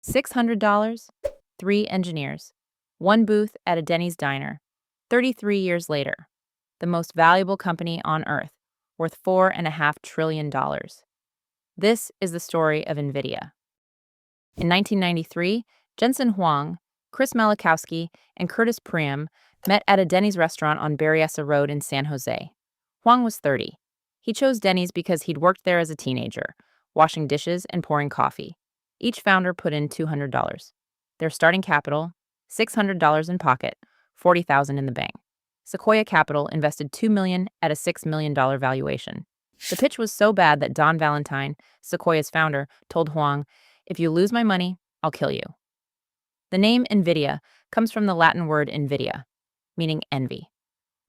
$600, 3 engineers, one booth at a Denny's diner. 33 years later, the most valuable company on Earth, worth $4.5 trillion. This is the story of NVIDIA. In 1993, Jensen Huang, Chris Malachowski, and Curtis Priam met at a Denny's restaurant on Berryessa Road in San Jose. Huang was 30. He chose Denny's because he'd worked there as a teenager, washing dishes and pouring coffee. Each founder put in $200. Their starting capital, $600 in pocket, $40,000 in the bank. Sequoia Capital invested $2 million at a $6 million valuation. The pitch was so bad that Don Valentine, Sequoia's founder, told Huang, "If you lose my money, I'll kill you." The name NVIDIA comes from the Latin word invidia, meaning envy.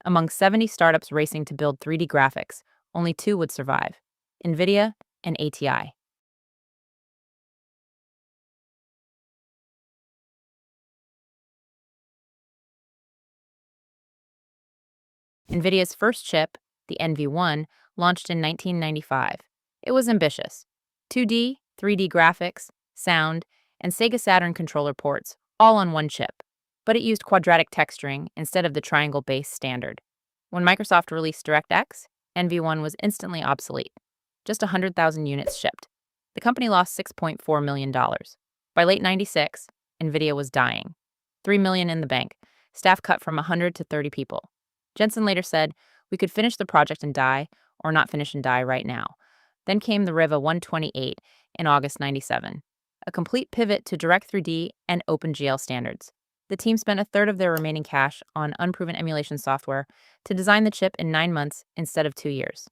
Among 70 startups racing to build 3D graphics, only 2 would survive: NVIDIA and ATI. NVIDIA's first chip, the NV1, launched in 1995. It was ambitious: 2D, 3D graphics, sound, and Sega Saturn controller ports, all on one chip. But it used quadratic texturing instead of the triangle-based standard. When Microsoft released DirectX, NV1 was instantly obsolete. Just 100,000 units shipped. The company lost $6.4 million. By late 96, NVIDIA was dying. $3 million in the bank, staff cut from 100 to 30 people. Jensen later said, "We could finish the project and die, or not finish and die right now." Then came the Riva 128 in August 97, a complete pivot to Direct 3D and OpenGL standards. The team spent a third of their remaining cash on unproven emulation software to design the chip in 9 months instead of 2 years.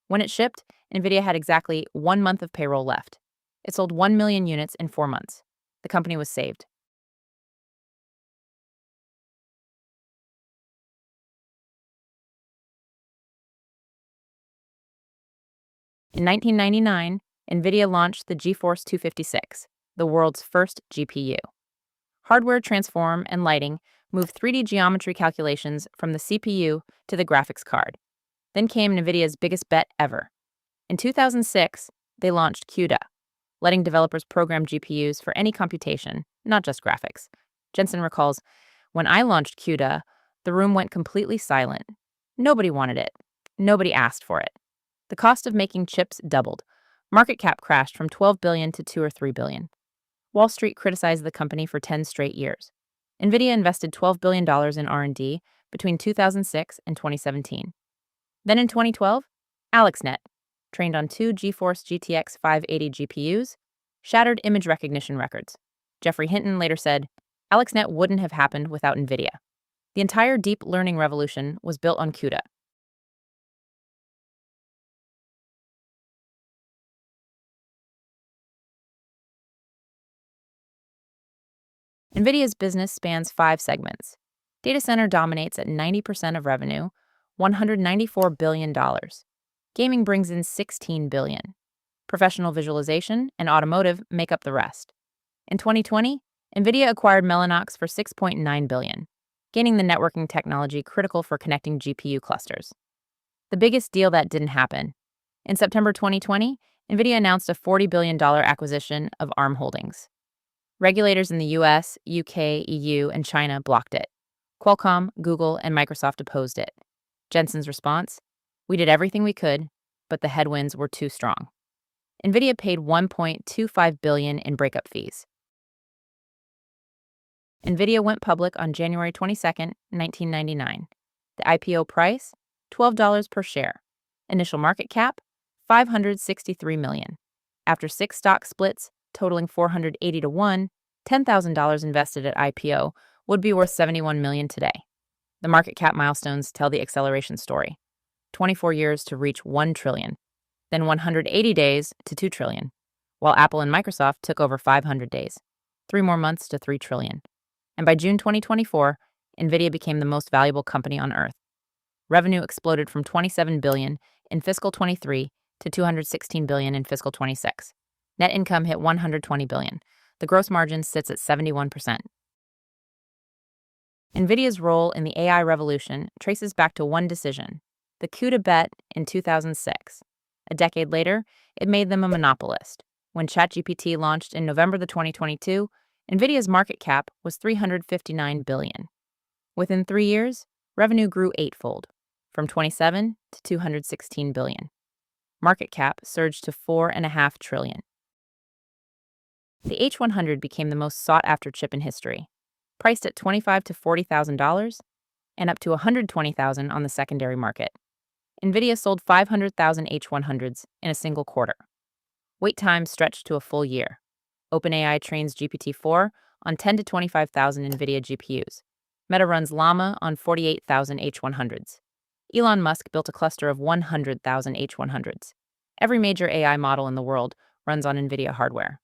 When it shipped, NVIDIA had exactly 1 month of payroll left. It sold 1 million units in 4 months. The company was saved. In 1999, NVIDIA launched the GeForce 256, the world's first GPU. Hardware transform and lighting moved 3D geometry calculations from the CPU to the graphics card. Then came NVIDIA's biggest bet ever. In 2006, they launched CUDA, letting developers program GPUs for any computation, not just graphics. Jensen recalls, "When I launched CUDA, the room went completely silent. Nobody wanted it. Nobody asked for it. The cost of making chips doubled. Market cap crashed from 12 billion to 2 or 3 billion. Wall Street criticized the company for 10 straight years. NVIDIA invested $12 billion in R&D between 2006 and 2017. Then in 2012, AlexNet, trained on 2 GeForce GTX 580 GPUs, shattered image recognition records. Jeffrey Hinton later said, "AlexNet wouldn't have happened without NVIDIA." The entire deep learning revolution was built on CUDA. NVIDIA's business spans 5 segments. Data center dominates at 90% of revenue, $194 billion. Gaming brings in $16 billion. Professional visualization and automotive make up the rest. In 2020, NVIDIA acquired Mellanox for $6.9 billion, gaining the networking technology critical for connecting GPU clusters. The biggest deal that didn't happen. In September 2020, NVIDIA announced a $40 billion acquisition of ARM Holdings. Regulators in the US, UK, EU, and China blocked it. Qualcomm, Google, and Microsoft opposed it. Jensen's response? "We did everything we could, but the headwinds were too strong." NVIDIA paid $1.25 billion in breakup fees. NVIDIA went public on January 22, 1999. The IPO price? $12 per share. Initial market cap? $563 million. After 6 stock splits, totaling 480 to 1, $10,000 invested at IPO would be worth $71 million today. The market cap milestones tell the acceleration story. 24 years to reach $1 trillion, then 180 days to $2 trillion, while Apple and Microsoft took over 500 days, 3 more months to $3 trillion. And by June 2024, NVIDIA became the most valuable company on Earth. Revenue exploded from $27 billion in fiscal 23 to $216 billion in fiscal 26. Net income hit $120 billion. The gross margin sits at 71%. NVIDIA's role in the AI revolution traces back to one decision, the CUDA Bet in 2006. A decade later, it made them a monopolist. When ChatGPT launched in November 2022, NVIDIA's market cap was $359 billion. Within 3 years, revenue grew eightfold, from 27 to 216 billion. Market cap surged to $4.5 trillion. The H100 became the most sought-after chip in history, priced at $25,000 to $40,000 and up to $120,000 on the secondary market. NVIDIA sold 500,000 H100s in a single quarter. Wait times stretched to a full year. OpenAI trains GPT-4 on 10 to 25,000 NVIDIA GPUs. Meta runs Llama on 48,000 H100s. Elon Musk built a cluster of 100,000 H100s. Every major AI model in the world runs on NVIDIA hardware.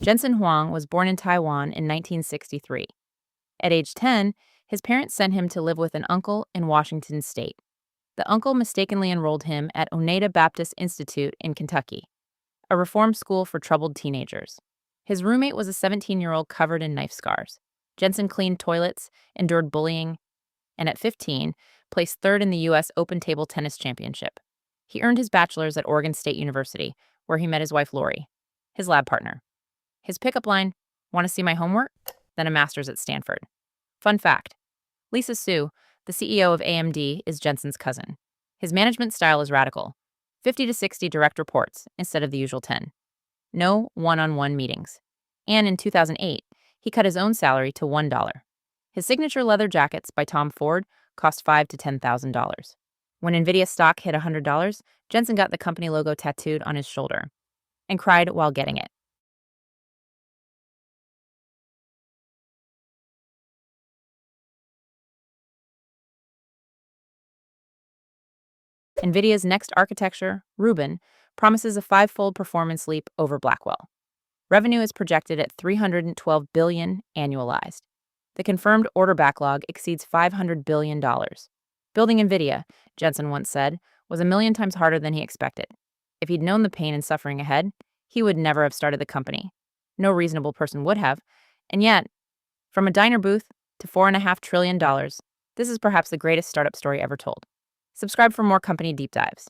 Jensen Huang was born in Taiwan in 1963. At age 10, his parents sent him to live with an uncle in Washington state. The uncle mistakenly enrolled him at Oneida Baptist Institute in Kentucky, a reform school for troubled teenagers. His roommate was a 17-year-old covered in knife scars. Jensen cleaned toilets, endured bullying, and at 15, placed third in the U.S. Open Table Tennis Championship. He earned his bachelor's at Oregon State University, where he met his wife Lori, his lab partner. His pickup line, "Want to see my homework?" Then a master's at Stanford. Fun fact, Lisa Su, the CEO of AMD, is Jensen's cousin. His management style is radical, 50 to 60 direct reports instead of the usual 10. No one-on-one meetings. And in 2008, he cut his own salary to $1. His signature leather jackets by Tom Ford cost $5,000 to $10,000. When NVIDIA stock hit $100, Jensen got the company logo tattooed on his shoulder and cried while getting it. NVIDIA's next architecture, Rubin, promises a five-fold performance leap over Blackwell. Revenue is projected at $312 billion annualized. The confirmed order backlog exceeds $500 billion. Building NVIDIA, Jensen once said, was a million times harder than he expected. If he'd known the pain and suffering ahead, he would never have started the company. No reasonable person would have. And yet, from a diner booth to $4.5 trillion, this is perhaps the greatest startup story ever told. Subscribe for more company deep dives.